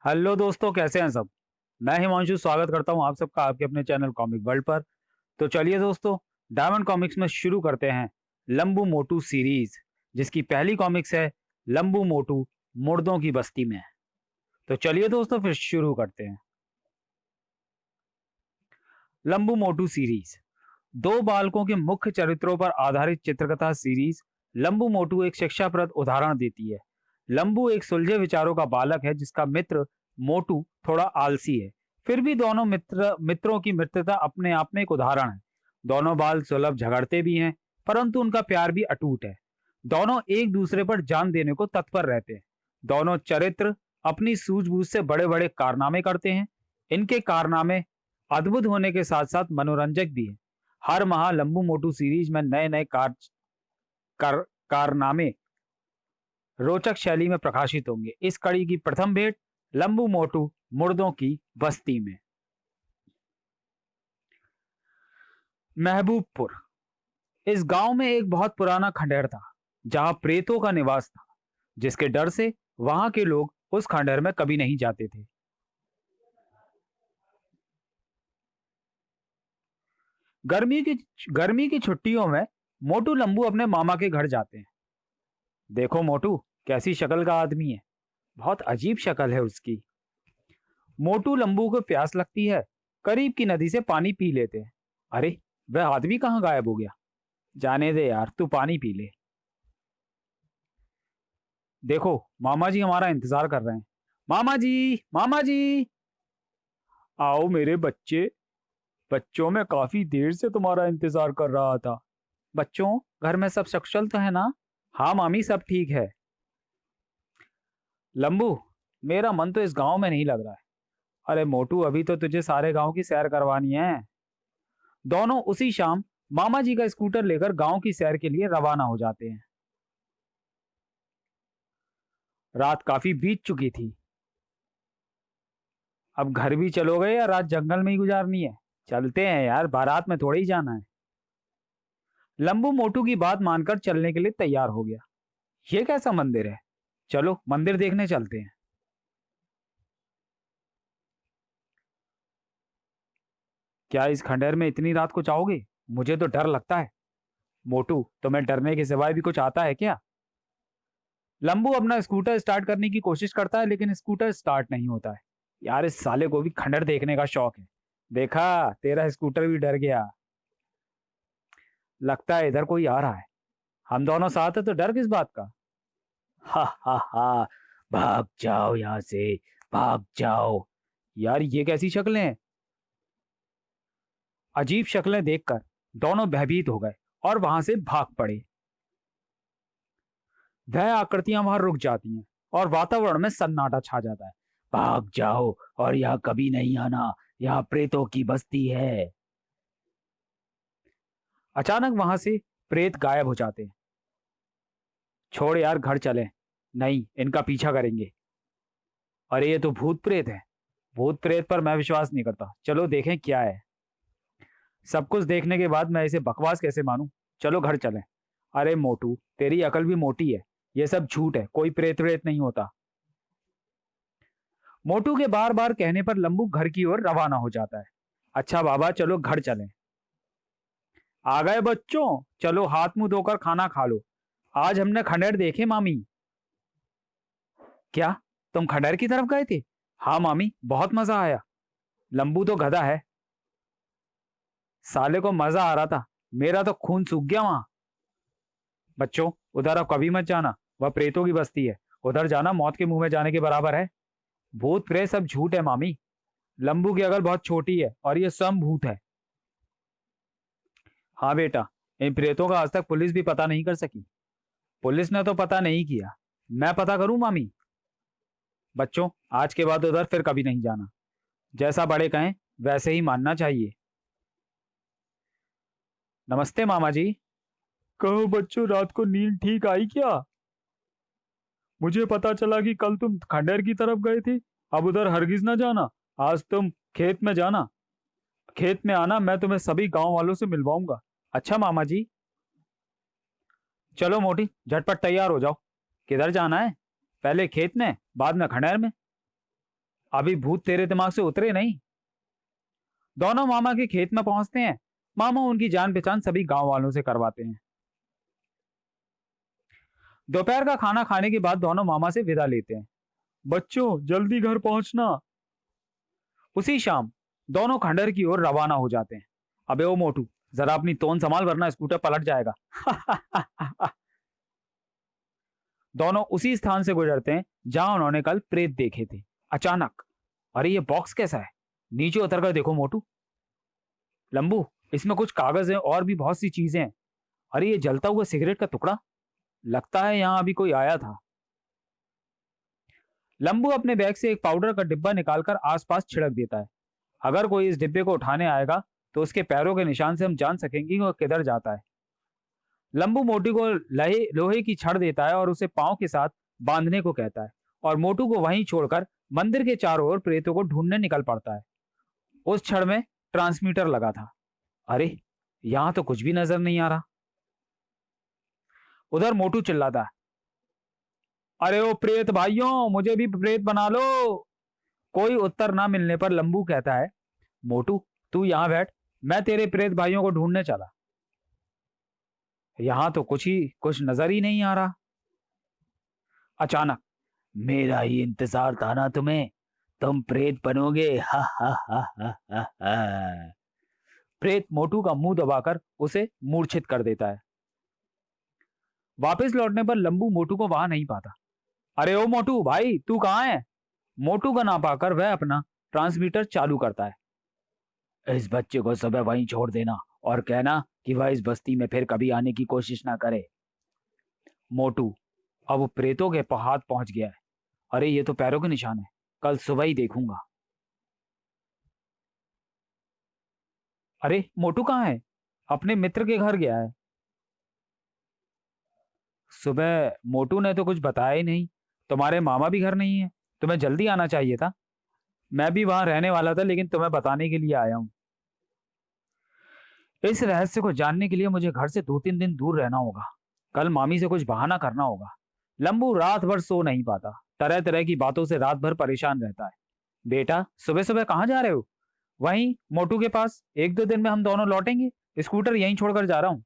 Hello दोस्तों, कैसे हैं सब। मैं हिमांशु स्वागत करता हूं आप सबका आपके अपने चैनल कॉमिक वर्ल्ड पर। तो चलिए दोस्तों, डायमंड कॉमिक्स में शुरू करते हैं लंबू मोटू सीरीज, जिसकी पहली कॉमिक्स है लंबू मोटू मुर्दों की बस्ती में। तो चलिए दोस्तों, फिर शुरू करते हैं लंबू मोटू सीरीज। दो बालकों के मुख्य चरित्रों पर आधारित चित्रकथा सीरीज लंबू मोटू एक शिक्षाप्रद उदाहरण देती है। लंबू एक सुलझे विचारों का बालक है जिसका मित्र मोटू थोड़ा आलसी है। फिर भी दोनों मित्रों की मित्रता अपने आप में एक उदाहरण है। दोनों बाल सुलभ झगड़ते भी हैं, परंतु उनका प्यार भी अटूट है। दोनों एक दूसरे पर जान देने को तत्पर रहते हैं। दोनों चरित्र अपनी सूझबूझ से बड़े बड़े कारनामे करते हैं। इनके कारनामे अद्भुत होने के साथ साथ मनोरंजक भी है। हर माह लंबू मोटू सीरीज में नए नए कारनामे रोचक शैली में प्रकाशित होंगे। इस कड़ी की प्रथम भेंट लंबू मोटू मुर्दों की बस्ती में। महबूबपुर। इस गांव में एक बहुत पुराना खंडहर था, जहां प्रेतों का निवास था, जिसके डर से वहां के लोग उस खंडहर में कभी नहीं जाते थे। गर्मी की गर्मी की छुट्टियों में मोटू लंबू अपने मामा के घर जाते हैं। देखो मोटू, कैसी शक्ल का आदमी है। बहुत अजीब शक्ल है उसकी। मोटू लंबू को प्यास लगती है। करीब की नदी से पानी पी लेते हैं। अरे, वह आदमी कहाँ गायब हो गया। जाने दे यार, तू पानी पी ले। देखो, मामा जी हमारा इंतजार कर रहे हैं। मामा जी, मामा जी। आओ मेरे बच्चे। बच्चों, मैं काफी देर से तुम्हारा इंतजार कर रहा था। बच्चों, घर में सब सकुशल तो है ना। हाँ मामी, सब ठीक है। लंबू, मेरा मन तो इस गांव में नहीं लग रहा है। अरे मोटू, अभी तो तुझे सारे गांव की सैर करवानी है। दोनों उसी शाम मामा जी का स्कूटर लेकर गांव की सैर के लिए रवाना हो जाते हैं। रात काफी बीत चुकी थी। अब घर भी चलोगे या रात जंगल में ही गुजारनी है। चलते हैं यार, बारात में थोड़े ही जाना है। लंबू मोटू की बात मानकर चलने के लिए तैयार हो गया। ये कैसा मंदिर है। चलो मंदिर देखने चलते हैं। क्या इस खंडहर में इतनी रात को जाओगे। मुझे तो डर लगता है। मोटू, तुम्हें डरने के सिवाय भी कुछ आता है क्या। लंबू अपना स्कूटर स्टार्ट करने की कोशिश करता है, लेकिन स्कूटर स्टार्ट नहीं होता है। यार, इस साले को भी खंडहर देखने का शौक है। देखा, तेरा स्कूटर भी डर गया। लगता है इधर कोई आ रहा है। हम दोनों साथ है तो डर किस बात का। हा हा हा। भाग जाओ यहाँ से। भाग जाओ। यार, ये कैसी शक्लें हैं। अजीब शक्लें देखकर दोनों भयभीत हो गए और वहां से भाग पड़े। वह आकृतियां वहां रुक जाती हैं और वातावरण में सन्नाटा छा जाता है। भाग जाओ और यहाँ कभी नहीं आना। यहाँ प्रेतों की बस्ती है। अचानक वहां से प्रेत गायब हो जाते हैं। छोड़ यार, घर चले। नहीं, इनका पीछा करेंगे। अरे, ये तो भूत प्रेत है। भूत प्रेत पर मैं विश्वास नहीं करता। चलो देखें क्या है। सब कुछ देखने के बाद मैं इसे बकवास कैसे मानूं। चलो घर चलें। अरे मोटू, तेरी अकल भी मोटी है। ये सब झूठ है, कोई प्रेत व्रेत नहीं होता। मोटू के बार बार कहने पर लंबू घर की ओर रवाना हो जाता है। अच्छा बाबा, चलो घर चलें। आ गए बच्चों। चलो हाथ मुंह धोकर खाना खा लो। आज हमने खंडहर देखे मामी। क्या, तुम खंडहर की तरफ गए थे। हाँ मामी, बहुत मजा आया। लंबू तो गधा है। साले को मजा आ रहा था। मेरा तो खून सूख गया वहां। बच्चों, उधर अब कभी मत जाना। वह प्रेतों की बस्ती है। उधर जाना मौत के मुंह में जाने के बराबर है। भूत प्रेत सब झूठ है मामी। लंबू की अकल बहुत छोटी है और ये सब भूत है। हाँ बेटा, इन प्रेतों का आज तक पुलिस भी पता नहीं कर सकी। पुलिस ने तो पता नहीं किया। मैं पता करूं मामी। बच्चों, आज के बाद उधर फिर कभी नहीं जाना। जैसा बड़े कहें वैसे ही मानना चाहिए। नमस्ते मामा जी। कहो बच्चों, रात को नींद ठीक आई क्या। मुझे पता चला कि कल तुम खंडहर की तरफ गए थे। अब उधर हरगिज ना जाना। आज तुम खेत में जाना। खेत में आना, मैं तुम्हें सभी गांव वालों से मिलवाऊंगा। अच्छा मामा जी। चलो मोटी, झटपट तैयार हो जाओ। किधर जाना है। पहले खेत में, बाद में खंडहर में। अभी भूत तेरे दिमाग से उतरे नहीं। दोनों मामा के खेत में पहुंचते हैं। मामा उनकी जान पहचान सभी गांव वालों से करवाते हैं। दोपहर का खाना खाने के बाद दोनों मामा से विदा लेते हैं। बच्चों जल्दी घर पहुंचना। उसी शाम दोनों खंडहर की ओर रवाना हो जाते हैं। अबे ओ मोटू, जरा अपनी तोन संभाल वरना स्कूटर पलट जाएगा। दोनों उसी स्थान से गुजरते हैं जहां उन्होंने कल प्रेत देखे थे। अचानक, अरे ये बॉक्स कैसा है? नीचे उतरकर देखो मोटू। लंबू, इसमें कुछ कागज है और भी बहुत सी चीजें हैं। अरे ये जलता हुआ सिगरेट का टुकड़ा, लगता है यहां अभी कोई आया था। लंबू अपने बैग से एक पाउडर का डिब्बा निकालकर आसपास छिड़क देता है। अगर कोई इस डिब्बे को उठाने आएगा तो उसके पैरों के निशान से हम जान सकेंगे कि वह किधर जाता है। लंबू मोटू को लोहे की छड़ देता है और उसे पांव के साथ बांधने को कहता है और मोटू को वहीं छोड़कर मंदिर के चारों ओर प्रेतों को ढूंढने निकल पड़ता है। उस छड़ में ट्रांसमीटर लगा था। अरे यहां तो कुछ भी नजर नहीं आ रहा। उधर मोटू चिल्लाता है, अरे ओ प्रेत भाइयों, मुझे भी प्रेत बना लो। कोई उत्तर ना मिलने पर लंबू कहता है, मोटू तू यहां बैठ, मैं तेरे प्रेत भाइयों को ढूंढने चला। यहां तो कुछ नजर ही नहीं आ रहा। अचानक, मेरा ही इंतजार था ना तुम्हें, तुम प्रेत बनोगे। हा हा हा हा हा हा। प्रेत मोटू का मुंह दबाकर उसे मूर्छित कर देता है। वापस लौटने पर लंबू मोटू को वहां नहीं पाता। अरे ओ मोटू भाई, तू कहाँ है? मोटू का ना पाकर वह अपना ट्रांसमीटर चालू करता है। इस बच्चे को सुबह वहीं छोड़ देना और कहना कि वह इस बस्ती में फिर कभी आने की कोशिश ना करे। मोटू अब प्रेतों के हाथ पहुंच गया है। अरे ये तो पैरों के निशान है, कल सुबह ही देखूंगा। अरे मोटू कहाँ है? अपने मित्र के घर गया है। सुबह मोटू ने तो कुछ बताया ही नहीं। तुम्हारे मामा भी घर नहीं है, तुम्हें जल्दी आना चाहिए था। मैं भी वहां रहने वाला था लेकिन तुम्हें बताने के लिए आया हूं। इस रहस्य को जानने के लिए मुझे घर से 2-3 दिन दूर रहना होगा। कल मामी से कुछ बहाना करना होगा। लंबू रात भर सो नहीं पाता, तरह तरह की बातों से रात भर परेशान रहता है। बेटा सुबह सुबह कहाँ जा रहे हो? वहीं मोटू के पास, 1-2 दिन में हम दोनों लौटेंगे, स्कूटर यहीं छोड़कर जा रहा हूँ।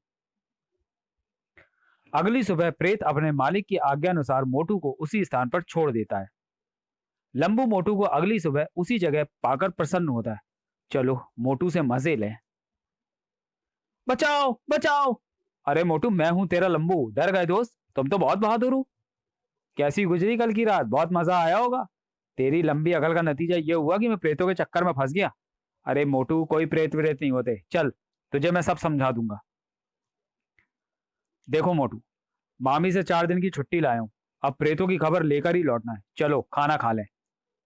अगली सुबह प्रेत अपने मालिक की आज्ञा अनुसार मोटू को उसी स्थान पर छोड़ देता है। लंबू मोटू को अगली सुबह उसी जगह पाकर प्रसन्न होता है। चलो मोटू से मजे लें। बचाओ बचाओ। अरे मोटू, मैं हूं तेरा लंबू, डर गए दोस्त? तुम तो बहुत बहादुर हो। कैसी गुजरी कल की रात? बहुत मजा आया होगा। तेरी लंबी अकल का नतीजा यह हुआ कि मैं प्रेतों के चक्कर में फंस गया। अरे मोटू, कोई प्रेत व्रेत नहीं होते, चल तुझे मैं सब समझा दूंगा। देखो मोटू, मामी से 4 दिन की छुट्टी लाया हूं, अब प्रेतों की खबर लेकर ही लौटना है। चलो खाना खा लें।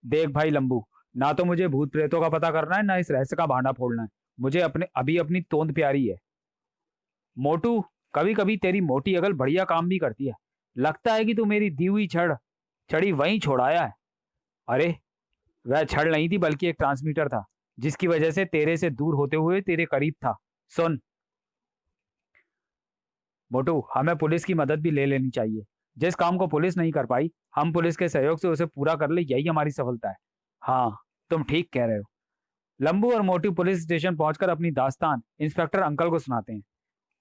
देख भाई लंबू, ना तो मुझे भूत प्रेतों का पता करना है, ना इस रहस्य का भांडा फोड़ना है। मुझे अपनी तोंद प्यारी है। मोटू, कभी कभी तेरी मोटी अकल बढ़िया काम भी करती है। लगता है कि तू मेरी दी हुई छड़ी वहीं छोड़ाया है। अरे वह छड़ नहीं थी, बल्कि एक ट्रांसमीटर था, जिसकी वजह से तेरे से दूर होते हुए तेरे करीब था। सुन मोटू, हमें पुलिस की मदद भी ले लेनी चाहिए। जिस काम को पुलिस नहीं कर पाई, हम पुलिस के सहयोग से उसे पूरा कर ले, यही हमारी सफलता है। हाँ, तुम ठीक कह रहे हो। लंबू और मोटू पुलिस स्टेशन पहुंचकर अपनी दास्तान इंस्पेक्टर अंकल को सुनाते हैं।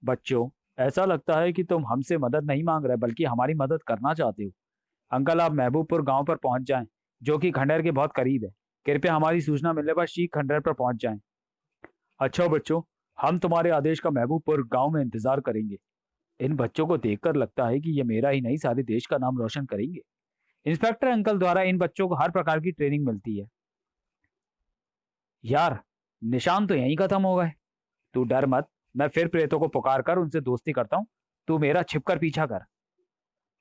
बच्चों, ऐसा लगता है कि तुम हमसे मदद नहीं मांग रहे बल्कि हमारी मदद करना चाहते हो। अंकल, आप महबूबपुर गांव पर पहुंच जाएं, जो कि खंडहर के बहुत करीब है। कृपया हमारी सूचना मिलने पर शीघ्र खंडहर पर पहुंच जाएं। अच्छा बच्चों, हम तुम्हारे आदेश का महबूबपुर गांव में इंतजार करेंगे। इन बच्चों को देखकर लगता है कि ये मेरा ही नहीं, सारे देश का नाम रोशन करेंगे। इंस्पेक्टर अंकल द्वारा इन बच्चों को हर प्रकार की ट्रेनिंग मिलती है। यार, निशान तो यहीं खत्म हो गए। तू डर मत, मैं फिर प्रेतों को पुकार कर उनसे दोस्ती करता हूँ। तू मेरा छिपकर पीछा कर।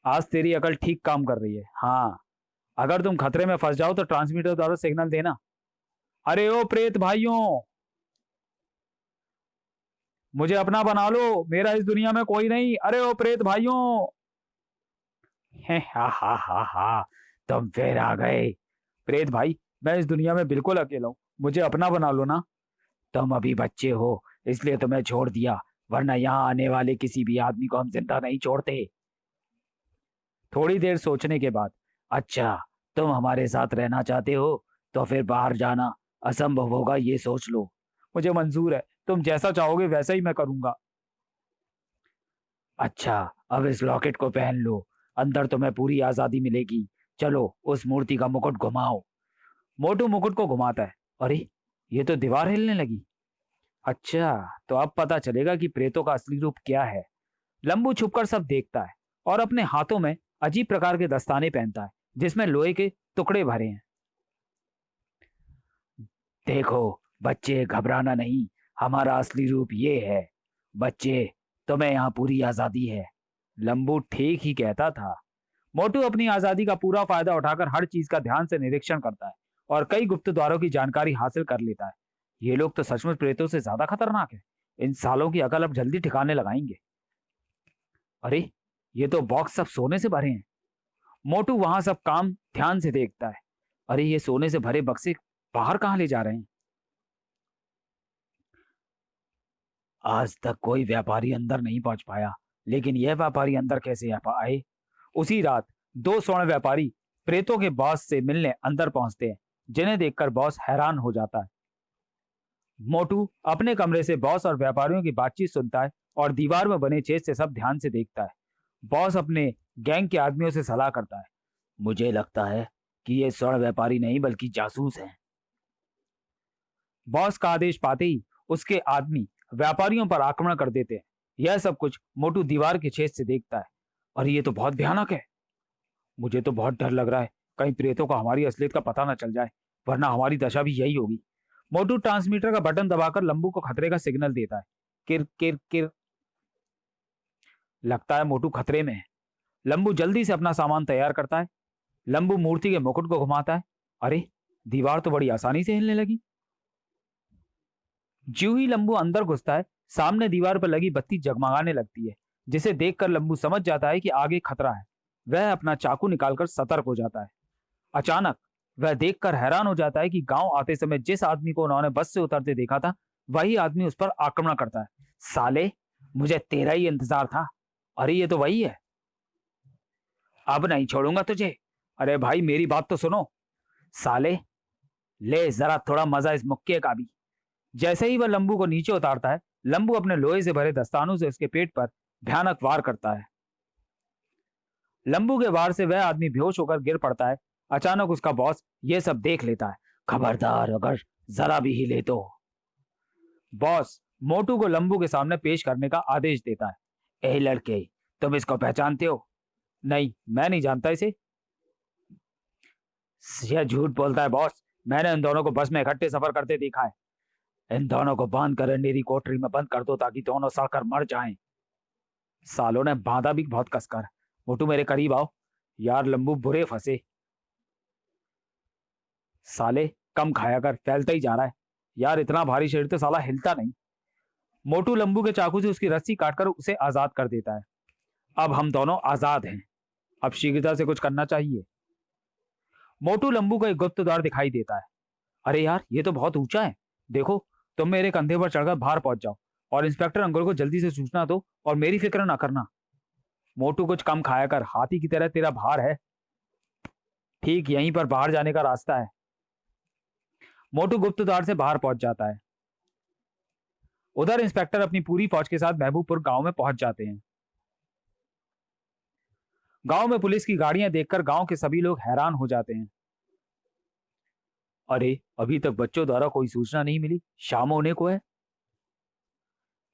आज तेरी अकल ठीक काम कर रही है। हाँ, अगर तुम खतरे में फंस जाओ तो ट्रांसमीटर द्वारा सिग्नल देना। अरे ओ प्रेत भाइयों, मुझे अपना बना लो, मेरा इस दुनिया में कोई नहीं। अरे ओ प्रेत भाइयों। हा हा हा हा, तुम फिर आ गए। प्रेत भाई, मैं इस दुनिया में बिल्कुल अकेला हूँ, मुझे अपना बना लो ना। तुम अभी बच्चे हो, इसलिए तुम्हें छोड़ दिया, वरना यहाँ आने वाले किसी भी आदमी को हम जिंदा नहीं छोड़ते। थोड़ी देर सोचने के बाद, अच्छा तुम हमारे साथ रहना चाहते हो, तो फिर बाहर जाना असंभव होगा, ये सोच लो। मुझे मंजूर है, तुम जैसा चाहोगे वैसा ही मैं करूंगा। अच्छा, अब इस लॉकेट को पहन लो, अंदर तुम्हें पूरी आजादी मिलेगी। चलो उस मूर्ति का मुकुट घुमाओ। मोटू मुकुट को घुमाता है। अरे, ये तो दीवार हिलने लगी। अच्छा, तो अब पता चलेगा कि प्रेतों का असली रूप क्या है। लंबू छुपकर सब देखता है और अपने हाथों में अजीब प्रकार के दस्ताने पहनता है जिसमें लोहे के टुकड़े भरे हैं। देखो बच्चे, घबराना नहीं, हमारा असली रूप ये है। बच्चे, तुम्हें यहाँ पूरी आजादी है। लंबू ठीक ही कहता था। मोटू अपनी आजादी का पूरा फायदा उठाकर हर चीज का ध्यान से निरीक्षण करता है और कई गुप्त द्वारों की जानकारी हासिल कर लेता है। ये लोग तो सचमुच प्रेतों से ज्यादा खतरनाक है। इन सालों की अकल अब जल्दी ठिकाने लगाएंगे। अरे, ये तो बॉक्स सब सोने से भरे हैं। मोटू वहां सब काम ध्यान से देखता है। अरे, ये सोने से भरे बक्से बाहर कहाँ ले जा रहे हैं? आज तक कोई व्यापारी अंदर नहीं पहुंच पाया, लेकिन यह व्यापारी अंदर कैसे आए? उसी रात दो स्वर्ण व्यापारी प्रेतों के बॉस से मिलने अंदर पहुंचते हैं, जिन्हें देखकर बॉस हैरान हो जाता है। मोटू अपने कमरे से बॉस और व्यापारियों की बातचीत सुनता है और दीवार में बने छेद से सब ध्यान से देखता है। बॉस अपने गैंग के आदमियों से सलाह करता है। मुझे लगता है कि ये स्वर्ण व्यापारी नहीं बल्कि जासूस हैं। बॉस का आदेश पाते ही उसके आदमी व्यापारियों पर आक्रमण कर देते हैं। यह सब कुछ मोटू दीवार के छेद से देखता है। और ये तो बहुत भयानक है। मुझे तो बहुत डर लग रहा है, कहीं प्रेतों को हमारी असलियत का पता न चल जाए, वरना हमारी दशा भी यही होगी। मोटू ट्रांसमीटर का बटन दबाकर लंबू को खतरे का सिग्नल देता है। किर किर किर। लगता है मोटू खतरे में है। लंबू जल्दी से अपना सामान तैयार करता है। लंबू मूर्ति के मुकुट को घुमाता है। अरे, दीवार तो बड़ी आसानी से हिलने लगी। ज्यों ही लंबू अंदर घुसता है, सामने दीवार पर लगी बत्ती जगमगाने लगती है, जिसे देखकर लंबू समझ जाता है कि आगे खतरा है। वह अपना चाकू निकालकर सतर्क हो जाता है। अचानक वह देखकर हैरान हो जाता है कि गांव आते समय जिस आदमी को उन्होंने बस से उतरते देखा था, वही आदमी उस पर आक्रमण करता है। साले, मुझे तेरा ही इंतजार था। अरे, ये तो वही है। अब नहीं छोड़ूंगा तुझे। अरे भाई, मेरी बात तो सुनो। साले, ले जरा थोड़ा मजा इस मुक्के का भी। जैसे ही वह लंबू को नीचे उतारता है, लंबू अपने लोहे से भरे दस्तानों से उसके पेट पर भयानक वार करता है। लंबू के वार से वह आदमी बेहोश होकर गिर पड़ता है। अचानक उसका बॉस यह सब देख लेता है। खबरदार, अगर जरा भी हिले तो। बॉस मोटू को लंबू के सामने पेश करने का आदेश देता है। ए लड़के, तुम इसको पहचानते हो? नहीं, मैं नहीं जानता इसे। यह झूठ बोलता है बॉस। मैंने इन दोनों को बस में इकट्ठे सफर करते देखा है। इन दोनों को बांध कर अंधेरी कोठरी में बंद कर दो ताकि दोनों सड़कर मर जाएं। सालों ने बांधा भी बहुत कसकर। मोटू, मेरे करीब आओ। यार लंबू बुरे फंसे। साले, कम खाया कर, फैलता ही जा रहा है। यार इतना भारी शरीर तो साला हिलता नहीं। मोटू लंबू के चाकू से उसकी रस्सी काटकर उसे आजाद कर देता है। अब हम दोनों आजाद हैं। अब शीघ्रता से कुछ करना चाहिए। मोटू लंबू को एक गुप्त द्वार दिखाई देता है। अरे यार, ये तो बहुत ऊंचा है। देखो, तुम मेरे कंधे पर चढ़कर बाहर पहुंच जाओ और इंस्पेक्टर अंकुर को जल्दी से सूचना दो और मेरी फिक्र ना करना। मोटू, कुछ कम खाया कर, हाथी की तरह तेरा भार है। ठीक यहीं पर बाहर जाने का रास्ता है। मोटू गुप्त द्वार से बाहर पहुंच जाता है। उधर इंस्पेक्टर अपनी पूरी फौज के साथ महबूबपुर गांव में पहुंच जाते हैं। गांव में पुलिस की गाड़ियां देखकर गांव के सभी लोग हैरान हो जाते हैं। अरे, अभी तक बच्चों द्वारा कोई सूचना नहीं मिली, शाम होने को है।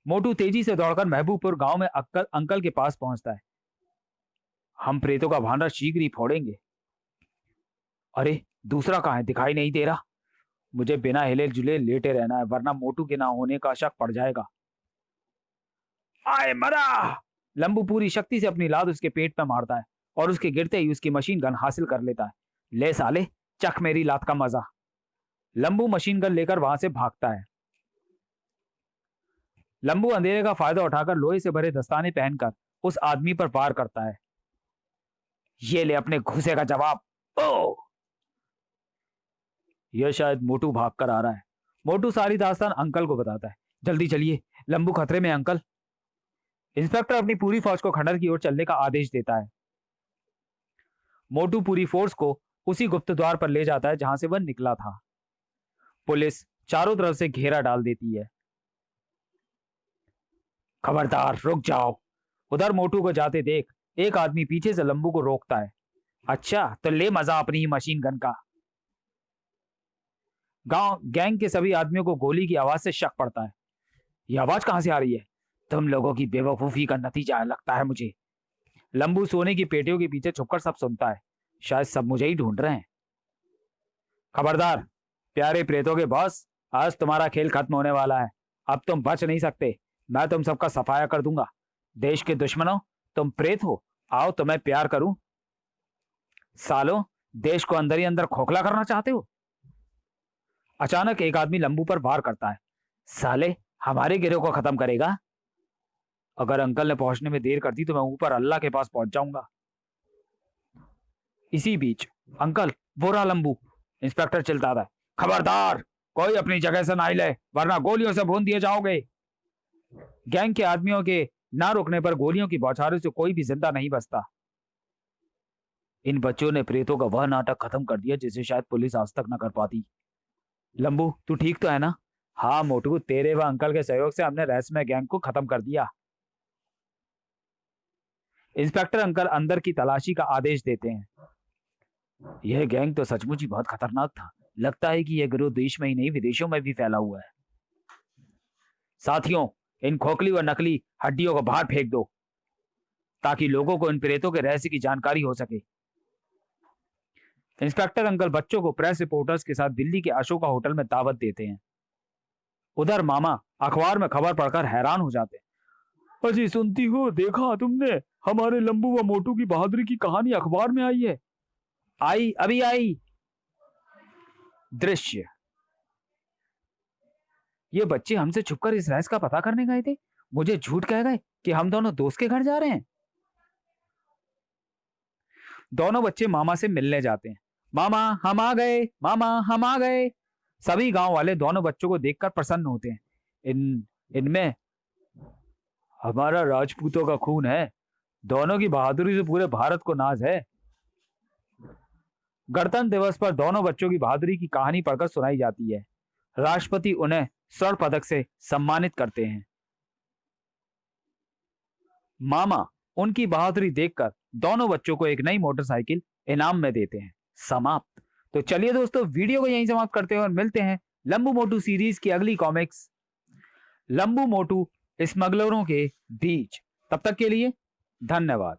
मोटू तेजी से दौड़कर महबूबपुर गांव में अंकल के पास पहुंचता है। हम प्रेतों का भांडा शीघ्र ही फोड़ेंगे। अरे, दूसरा कहां है? दिखाई नहीं दे रहा। मुझे बिना हिले जुले लेटे रहना है, वरना मोटू के ना होने का शक पड़ जाएगा। आए मरा! लंबू पूरी शक्ति से अपनी लात उसके पेट में मारता है और उसके गिरते ही उसकी मशीन गन हासिल कर लेता है। ले साले, चख मेरी लात का मजा। लंबू मशीन गन लेकर वहां से भागता है। लंबू अंधेरे का फायदा उठाकर लोहे से भरे दस्ताने पहनकर उस आदमी पर वार करता है। ये ले अपने घूसे का जवाब। ओ! यह शायद मोटू भाग कर आ रहा है। मोटू सारी दास्तान अंकल को बताता है। जल्दी चलिए, लंबू खतरे में अंकल। इंस्पेक्टर अपनी पूरी फौज को खंडर की ओर चलने का आदेश देता है। मोटू पूरी फोर्स को उसी गुप्त द्वार पर ले जाता है जहां से वह निकला था। पुलिस चारों तरफ से घेरा डाल देती है। खबरदार, रुक जाओ। उधर मोटू को जाते देख एक आदमी पीछे से लंबू को रोकता है। अच्छा, तो ले मजा अपनी ही मशीन गन का। गांव गैंग के सभी आदमियों को गोली की आवाज से शक पड़ता है। यह आवाज कहां से आ रही है? तुम लोगों की बेवकूफी का नतीजा लगता है मुझे। लंबू सोने की पेटियों के पीछे छुपकर सब सुनता है। शायद सब मुझे ही ढूंढ रहे हैं। खबरदार प्यारे प्रेतों के बॉस, आज तुम्हारा खेल खत्म होने वाला है। अब तुम बच नहीं सकते। मैं तुम सबका सफाया कर दूंगा। देश के दुश्मनों, तुम प्रेत हो, आओ तुम्हें प्यार करूं। सालों, देश को अंदर ही अंदर खोखला करना चाहते हो? अचानक एक आदमी लंबू पर वार करता है। साले, हमारे गिरोह को खत्म करेगा? अगर अंकल ने पहुंचने में देर कर दी तो मैं ऊपर अल्लाह के पास पहुंच जाऊंगा। इसी बीच अंकल, वो रहा लंबू। इंस्पेक्टर चिल्लाता है, खबरदार, कोई अपनी जगह से ना हिले, वरना गोलियों से भून दिए जाओगे। गैंग के आदमियों के ना रुकने पर गोलियों की बौछारों से कोई भी जिंदा नहीं बचता। इन बच्चों ने प्रेतों का वह नाटक खत्म कर दिया जिसे शायद पुलिस आज तक न कर पाती। लंबू, तू ठीक तो है ना? हाँ मोटू, तेरे व अंकल के सहयोग से हमने रहस्यमय गैंग को खत्म कर दिया। इंस्पेक्टर अंकल अंदर की तलाशी का आदेश देते हैं। यह गैंग तो सचमुच ही बहुत खतरनाक था। लगता है कि यह गिरोह देश में ही नहीं विदेशों में भी फैला हुआ है। साथियों, इन खोखली व नकली हड्डियों को बाहर फेंक दो ताकि लोगों को इन प्रेतों के रहस्य की जानकारी हो सके। इंस्पेक्टर अंकल बच्चों को प्रेस रिपोर्टर्स के साथ दिल्ली के अशोका होटल में दावत देते हैं। उधर मामा अखबार में खबर पढ़कर हैरान हो जाते हैं। अजी सुनती हो, देखा तुमने, हमारे लंबू व मोटू की बहादुरी की कहानी अखबार में आई है। आई, अभी आई। दृश्य, ये बच्चे हमसे छुपकर इस रहस्य का पता करने गए थे। मुझे झूठ कह गए कि हम दोनों दोस्त के घर जा रहे हैं। दोनों बच्चे मामा से मिलने जाते हैं। मामा हम आ गए, मामा हम आ गए। सभी गांव वाले दोनों बच्चों को देखकर प्रसन्न होते हैं। इनमें हमारा राजपूतों का खून है। दोनों की बहादुरी से पूरे भारत को नाज है। गणतंत्र दिवस पर दोनों बच्चों की बहादुरी की कहानी पढ़कर सुनाई जाती है। राष्ट्रपति उन्हें स्वर्ण पदक से सम्मानित करते हैं। मामा उनकी बहादुरी देखकर दोनों बच्चों को एक नई मोटरसाइकिल इनाम में देते हैं। समाप्त। तो चलिए दोस्तों, वीडियो को यहीं समाप्त करते हैं और मिलते हैं लंबू मोटू सीरीज की अगली कॉमिक्स लंबू मोटू स्मगलरों के बीच। तब तक के लिए धन्यवाद।